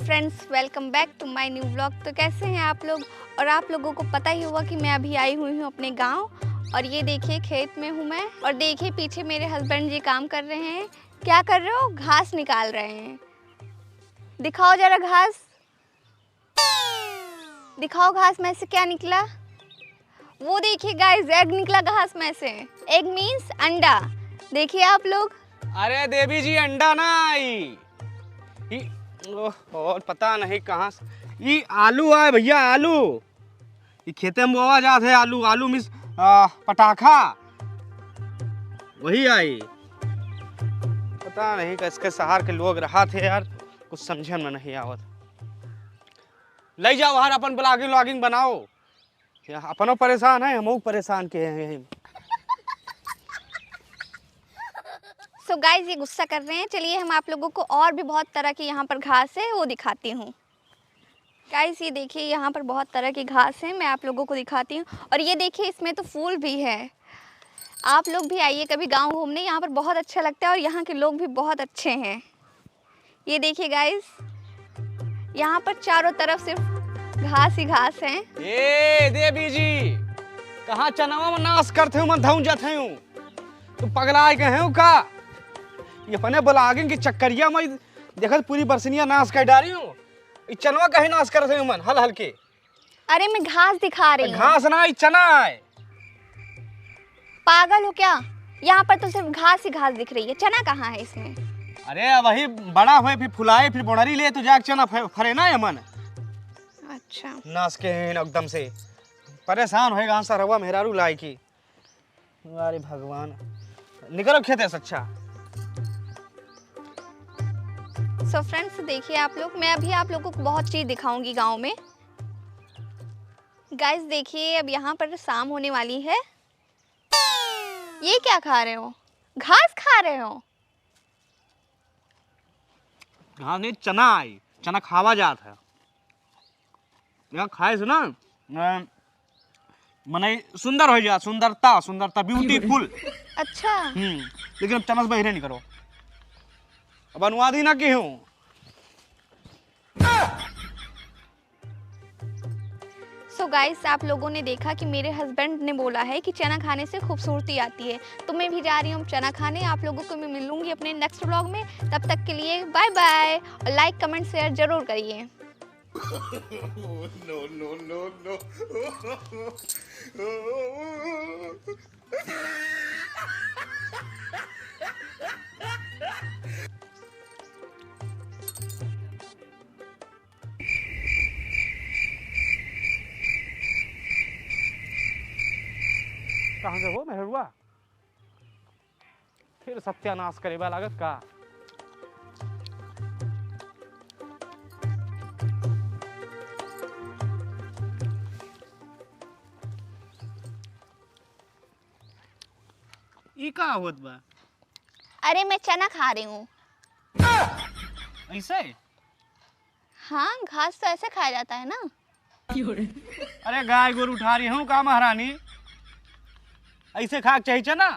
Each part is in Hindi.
Friends, welcome back to my new vlog. तो कैसे हैं आप लोग? और आप लोगों को पता ही होगा कि मैं अभी आई हुई हूँ अपने गांव, और ये देखिए खेत में हूँ मैं। और देखिए पीछे मेरे हस्बैंड जी काम कर रहे हैं। क्या कर रहे हो? घास निकाल रहे हैं। दिखाओ जरा घास, दिखाओ घास में से क्या निकला। वो देखिए गाइस, एग निकला घास में से। एग मीन्स अंडा। देखिए आप लोग। अरे देवी जी, अंडा ना आई और पता नहीं कहाँ से ये आलू आए भैया। आलू ये खेते में बोआ जात है। आलू आलू मिस पटाखा वही आई। पता नहीं किसके शहर के लोग रहा थे यार, कुछ समझे में नहीं आवत। ले जाओ बाहर, अपन ब्लॉगिंग व्लॉगिंग बनाओ। अपनों परेशान है, हम परेशान के हैं। सो गाइस, ये गुस्सा कर रहे हैं। चलिए हम आप लोगों को और भी बहुत तरह की यहाँ पर घास है वो दिखाती हूँ। गाइस ये देखिए, यहाँ पर बहुत तरह की घास है, मैं आप लोगों को दिखाती हूँ। और ये देखिए इसमें तो फूल भी है। आप लोग भी आइए कभी गांव घूमने, यहाँ पर बहुत अच्छा लगता है और यहाँ के लोग भी बहुत अच्छे हैं। ये देखिए गाइस, यहाँ पर चारों तरफ सिर्फ घास ही घास है। ए देवी जी, कहाँ चनावा में नाश करते हो, मन धौं जाते हो। तुम पगला गए हो का? ये अपने ब्लॉगिंग की चक्करिया में देखत पूरी बरसनिया नाश कर डाली हूँ। ये चनवा कहीं नाश करते हो मन हल हल के। अरे मैं घास दिखा रही हूँ। घास ना, ये चना है। पागल हो क्या? यहाँ पर तो सिर्फ घास ही घास दिख रही है, चना कहाँ है इसमें? अरे वही बड़ा हुए फिर फुलाए फिर बोनरी ले तो जाके चना फरे ना है मन। अच्छा, नाश के एकदम से परेशान होएगा सरवा मेहरारू लाई की। अरे भगवान, निकलो खेते से अच्छा। सो फ्रेंड्स देखिए आप लोग, मैं अभी आप लोगों को बहुत चीज़ दिखाऊंगी गांव में। गाइस देखिए, अब यहाँ पर शाम होने वाली है। ये क्या खा रहे हो? घास खा रहे हो? हाँ नहीं, चना आई, चना खावा जात है। यहाँ खाए से ना मने सुंदर हो जा, सुंदरता सुंदरता ब्यूटीफुल। अच्छा। लेकिन अब चना से बहिरे नहीं करो। अब अनुवाद ही ना की हूँ। सो गाइस, आप लोगों ने देखा कि मेरे हस्बैंड ने बोला है कि चना खाने से खूबसूरती आती है, तो मैं भी जा रही हूँ चना खाने। आप लोगों को मैं मिलूंगी अपने नेक्स्ट व्लॉग में। तब तक के लिए बाय बाय, और लाइक कमेंट शेयर जरूर करिए। No, no, no, no. कहाँ से हो मेहरुआ? फिर सत्यानाश करे बा लागत का। ई का होत बा? अरे मैं चना खा रही हूँ। ऐसे? हाँ, घास तो ऐसे खाया जाता है ना। अरे गाय गोरू उठा रही हूँ का महारानी? ऐसे खाक चाहिए चना?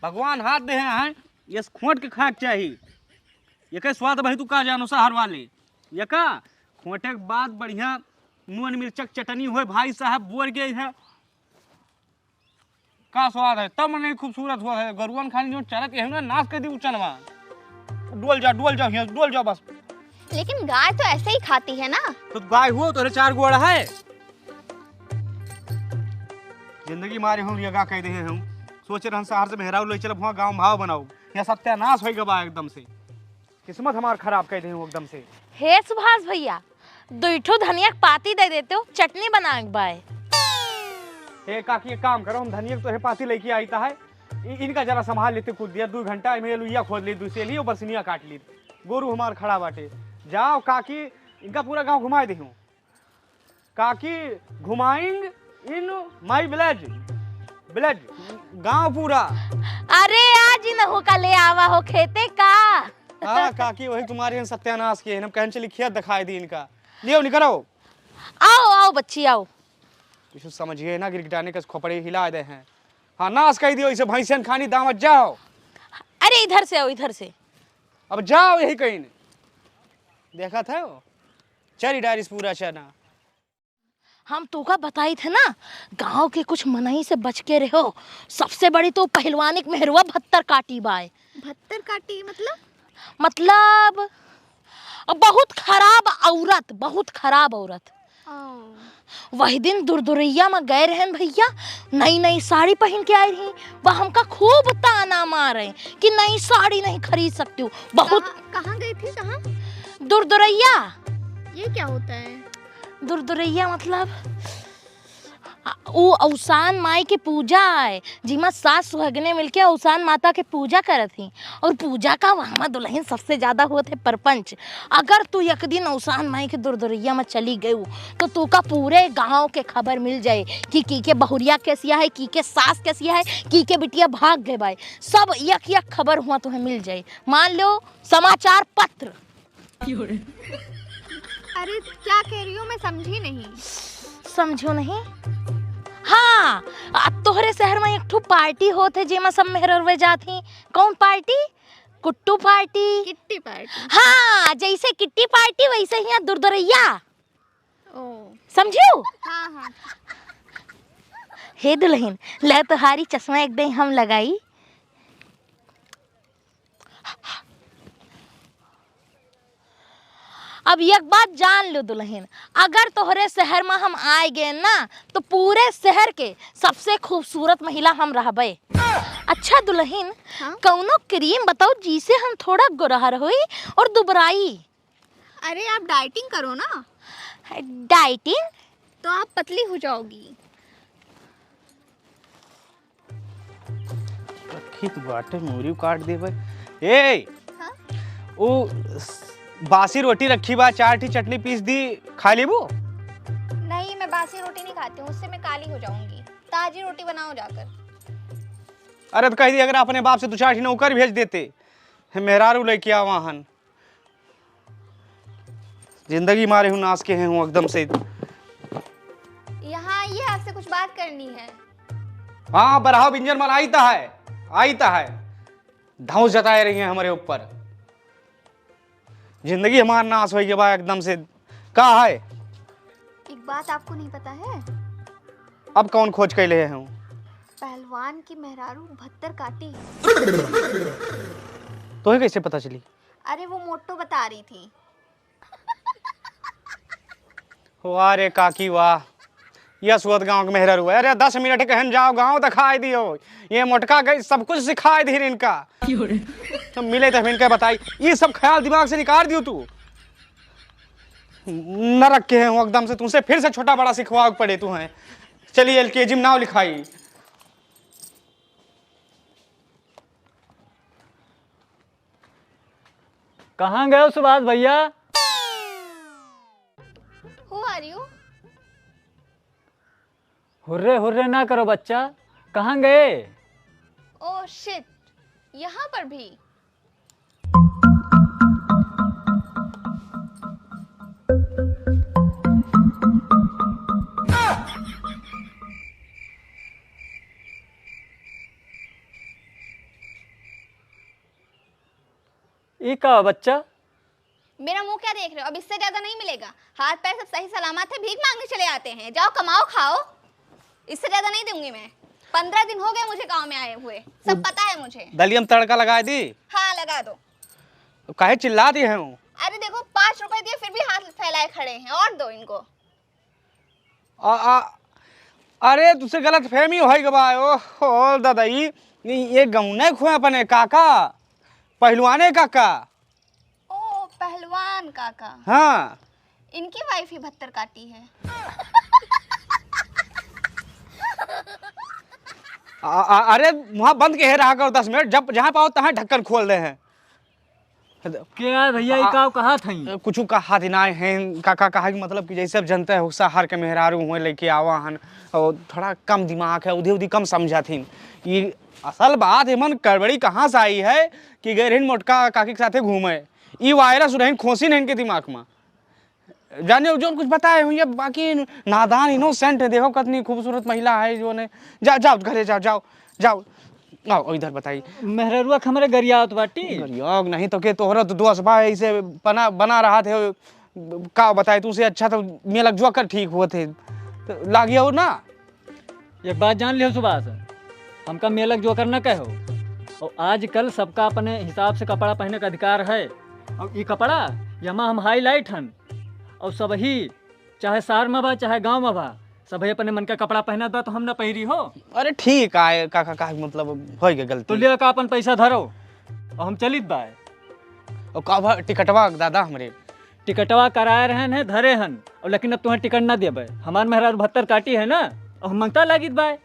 भगवान हाथ दे हैं, ये खोट के खाक चाहिए। ये के स्वाद भाई तू का जानो शहर वाले। ये का खोटे के बाद बढ़िया नून मिर्चक चटनी हुए भाई साहब बोर गए है का स्वाद है, तब मैंने खूबसूरत हुआ है। गरुवन खानी जो चलत है ना, नाश कर दी चनवा। डोल जाओ यहाँ, डोल जाओ बस। लेकिन गाय तो ऐसे ही खाती है ना। तो गाय हुआ तो चार गोड़ा है। जिंदगी मारे हूँ ये कह दे हम सोच रहे शहर से मेहराऊ ले चलो वहाँ गाँव भाव बनाओ। यहाँ सत्यानाश हो गया एकदम से। किस्मत हमार खराब कह दे एकदम से। हे सुभाष भैया, दुईठो धनिया के पाती दे देते हो, चटनी बना के बाय। हे काकी एक काम करो, हम धनिया तो है पाती लेके आईता है। इनका जरा संभाल लेते कुछ दिया 2 घंटा में लुइया खोद ली, दूसरे लिए बरसनिया काट ली। गोरू हमार खड़ा बाटे। जाओ काकी, इनका पूरा गांव घुमा दे हूँ। काकी घुमाइंग इन माई विलेज, विलेज गांव पूरा। अरे आज न हो का ले आवा हो खेते का। हाँ काकी, वही तुम्हारे सत्यानाश किए। हम कहने चली खेत दिखाई दी इनका। लियो निकलो। आओ आओ बच्ची आओ। कुछ समझिए ना, गिरगिटाने का खोपड़े हिला दे हैं। हाँ नाश कह दियो, इसे भैंसन खानी दामत जाओ। अरे इधर से आओ, इधर से। अब जाओ यही कहीं। देखा था वो चरी डारिस पूरा चना। हम तुका बताई थे ना, गांव के कुछ मनई से बच के रहो। सबसे बड़ी तो पहलवानी के मेहरुआ 72 काटी बाय। 72 काटी मतलब बहुत खराब औरत, बहुत खराब औरत। वही दिन दुरदुरैया में गए रहन भैया, नई नई साड़ी पहन के आई रही। वह हमका खूब ताना मारे कि नई साड़ी नहीं खरीद सकती हूँ। बहुत कहाँ गई थी? कहाँ? दुरदुरैया। ये क्या होता है? दुरदुरैया मतलब वो औसान माई की पूजा है, जिमा सास सुहागने मिलके औसान माता के पूजा करत थी। और पूजा का वहाँ दुल्हन सबसे ज्यादा हुए थे परपंच। अगर तू एक दिन औसान माई के दुरदुरैया में चली गई तो तू का पूरे गांव के खबर मिल जाए कि की के बहुरिया कैसिया है, की के सास कैसिया है, की के बिटिया भाग गए भाई। सब एक एक खबर हुआ तुम्हें मिल जाए। मान लो समाचार पत्र। अरे क्या कह रही हो? मैं समझी नहीं। समझो नहीं? हाँ, तोहरे शहर में एक ठो पार्टी होते जेमा सब मेहरवे जाती। कौन पार्टी? कुट्टू पार्टी। Kitty party. हाँ, जैसे किट्टी पार्टी वैसे ही यहाँ दुरदुरैया। समझो? हाँ हाँ। हे दुल्हन, ले तुम्हारी चश्मा एक दिन हम लगाई। अब एक बात जान लो दुल्हन, अगर तोहरे शहर में हम आए गए ना तो पूरे शहर के सबसे खूबसूरत महिला हम रहबे। अच्छा दुल्हन, हाँ? कौनो क्रीम बताओ जिसे हम थोड़ा गोरहर होई और दुबराई। अरे आप डाइटिंग करो ना। डाइटिंग? तो आप पतली हो जाओगी। रखी तो बाटे मूरी काट दे भाई। ए हाँ? वो बासी रोटी रखी बा, 4 ठी चटनी पीस दी, खा लेबो? नहीं, मैं बासी रोटी नहीं खाती हूँ, उससे मैं काली हो जाऊंगी। ताजी रोटी बनाओ जाकर। अरे तो कह दी अगर अपने बाप से 2-4 ठी नौकर भेज देते, मेहरारू लेके आवा हन। जिंदगी मारे हूँ नाश के हैं हूँ एकदम से। यहाँ ये आपसे कुछ बात करनी है। हाँ, बरहा बिंजन मन आईता है धौस जताए रही है हमारे ऊपर। जिंदगी हमारा नाश हो गया एकदम से। का है? एक बात आपको नहीं पता है? अब कौन खोज कैले हैं? पहलवान की मेहरारू 72 काटी। तो कैसे पता चली? अरे वो मोटो बता रही थी। वाह रे काकी वाह, यह सुअत गांव के मेहरारू है। अरे 10 मिनट कहन जाओ गांव दिखाई दियो, ये मोटका गई सब कुछ सिखाई दी इनका। तो मिले तो इनका बताई, ये सब ख्याल दिमाग से निकाल दियो तू। न रखे हैं एकदम से, तुमसे फिर से छोटा बड़ा सिखवा पड़े तू है। चलिए LKG में नाव लिखाई। कहाँ गए हो सुभाष भैया? Who are you? Hurray hurray ना करो बच्चा, कहाँ गए? ओह शिट, यहाँ पर भी। ये का बच्चा? मेरा मुंह क्या देख रहे हो? अब इससे ज्यादा नहीं मिलेगा। हाथ पैर सब सही सलामत है, भीख मांगने चले आते हैं। जाओ कमाओ खाओ, इससे ज्यादा नहीं दूंगी मैं। 15 दिन हो गए मुझे गांव में आए हुए, सब पता है मुझे। दलिया में तड़का लगा दी? हाँ लगा दो। तो काहे चिल्ला दिए हैं? अरे देखो 5 रुपए दिए फिर भी हाथ फैलाए खड़े हैं, और दो इनको। अरे तुझसे गलत फहमी हो गई। ओहो दादाई, ये गौने खुए अपने काका, पहलवाने काका। ओ पहलवान काका। हाँ, इनकी वाइफ ही 72 काटी है। अरे वहाँ बंद के रहा करो 10 मिनट, जब जहाँ पाओ तहाँ ढक्कन खोल दे हैं। क्या भैया ये का कहा था? कुछ कहा दिनाए हैं काका, कहा कि मतलब कि जैसे अब जनता है हुस्सा हार के मेहरारू हुए लेके आवा हन, और थोड़ा कम दिमाग है, उधे उधी कम समझा थी। ये असल बात है मन गड़बड़ी कहाँ से आई है कि गए रहन मोटका काकी के साथे घूमे, ये वायरस रहन खोसी नहीं इनके दिमाग में। जाने जो कुछ बताए हुई है, बाकी नादान इनोसेंट है। देखो कितनी खूबसूरत महिला है जो ने। जाओ जाओ घरे जाओ, जाओ जाओ आओ इधर बताइए। मेहरुआ हमारे गरियात बाटी? गरियाग नहीं तो के तोहरा तो दोस्त भाई ऐसे बना रहा थे का बताए तू उसे अच्छा तो मेरा जुआ कर ठीक हुए थे तो लागिया हो ना। एक बात जान लियो सुभाष, हमका मेलक जो करना कहो, और आजकल सबका अपने हिसाब से कपड़ा पहनने का अधिकार है। और ये कपड़ा यमा हम हाईलाइट हन, और सब ही चाहे शहर में बा चाहे गांव में बा, सब अपने मन का कपड़ा पहना दो तो हम ना पहरी हो। अरे ठीक है का मतलब हो गया गलती। तो लिया का अपन पैसा धरो और हम चलित बाय। और का टिकटवा दादा हमरे टिकटवा कराए रहन है धरे हन, और लेकिन अब तुम्हें टिकट ना देबे। हमार मेहरारू 72 काटी है ना, और हम मंगता लागित बाय।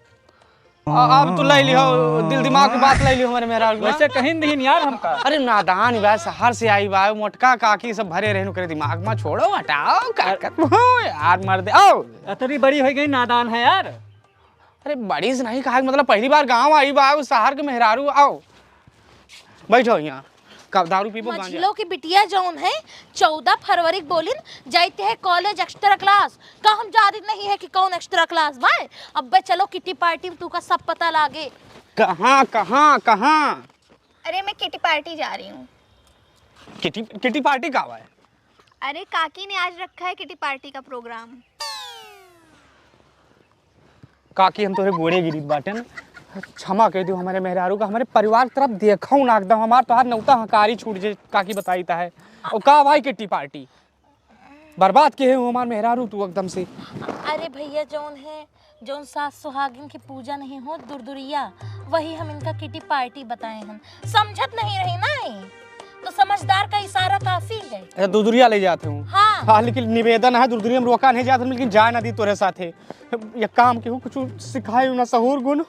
अब तो ले लियो, दिल दिमाग की बात ले लियो हमारे मेरा। वैसे कहीं नहीं यार हमका। अरे नादान बा, शहर से आई बा, मोटका काकी सब भरे रहनु करे दिमाग में, छोड़ो हटाओ काकत हो यार मर दे। आओ अतरी बड़ी हो गई नादान है यार। अरे बड़ी से नहीं कहा, मतलब पहली बार गांव आई बा, शहर के मेहरारू। आओ बैठो यहाँ, कब दारू पीबो गांजा। मझिलो की बिटिया जौन है 14 फरवरी बोलिन जाते है कॉलेज एक्स्ट्रा क्लास का। हम जारी नहीं है कि कौन एक्स्ट्रा क्लास भाई। अब बे चलो किटी पार्टी तू का सब पता लागे। कहाँ कहाँ कहाँ? अरे मैं किटी पार्टी जा रही हूँ। किटी पार्टी का है? अरे काकी ने आज रखा है किटी पार्टी का प्रोग्राम। काकी हम तोरे गोड़े गिरी बाटे न, क्षमा कह दो हमारे मेहरारू का, हमारे परिवार की तरफ देखा हूँ ना एकदम हमार तोहार नौता हकारी छूट जे काकी बताई था है। और का भाई किट्टी पार्टी बर्बाद के है हमार मेहरारू तू एकदम से। अरे भैया जौन है जौन सास सुहागिन की पूजा नहीं हो दुरदुरिया, वही हम इनका किटी पार्टी बताए हैं। समझत नहीं रही ना, तो समझदार का इशारा काफी है। अच्छा दुदुरिया ले जाते हूँ। हाँ लेकिन निवेदन है दुदुरिया में रोका नहीं जाता, लेकिन जाए ना दी तोरे साथे। ये काम के कुछ सिखाए ना सहूर गुण,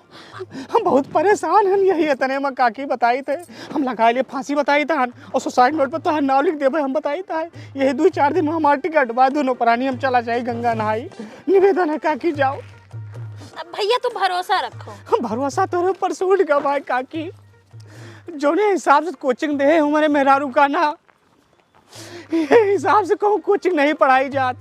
हम बहुत परेशान हैं। यही इतने में काकी बताई थे, हम लगाए लिए फांसी बताई था और सुसाइड नोट पर तो नाव लिख देवे हम बताई था। यही 2-4 दिन में हमारे टिकट बाद दोनों प्राणी हम चला जाए गंगा नहाई। निवेदन है काकी जाओ। अब भैया तू भरोसा रखो। भरोसा तोरे ऊपर से उठ गया भाई काकी, जोने हिसाब से कोचिंग दे हमारे मेहरारू का ना, ये हिसाब से कहूँ कोचिंग नहीं पढ़ाई जात।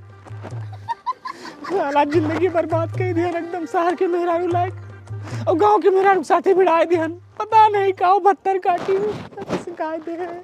साला जिंदगी बर्बाद कर दिया एकदम, शहर के मेहरारू लायक और गांव के मेहरारू साथे भिड़ाए दिहन। पता नहीं का 72 काटी शिकायत है।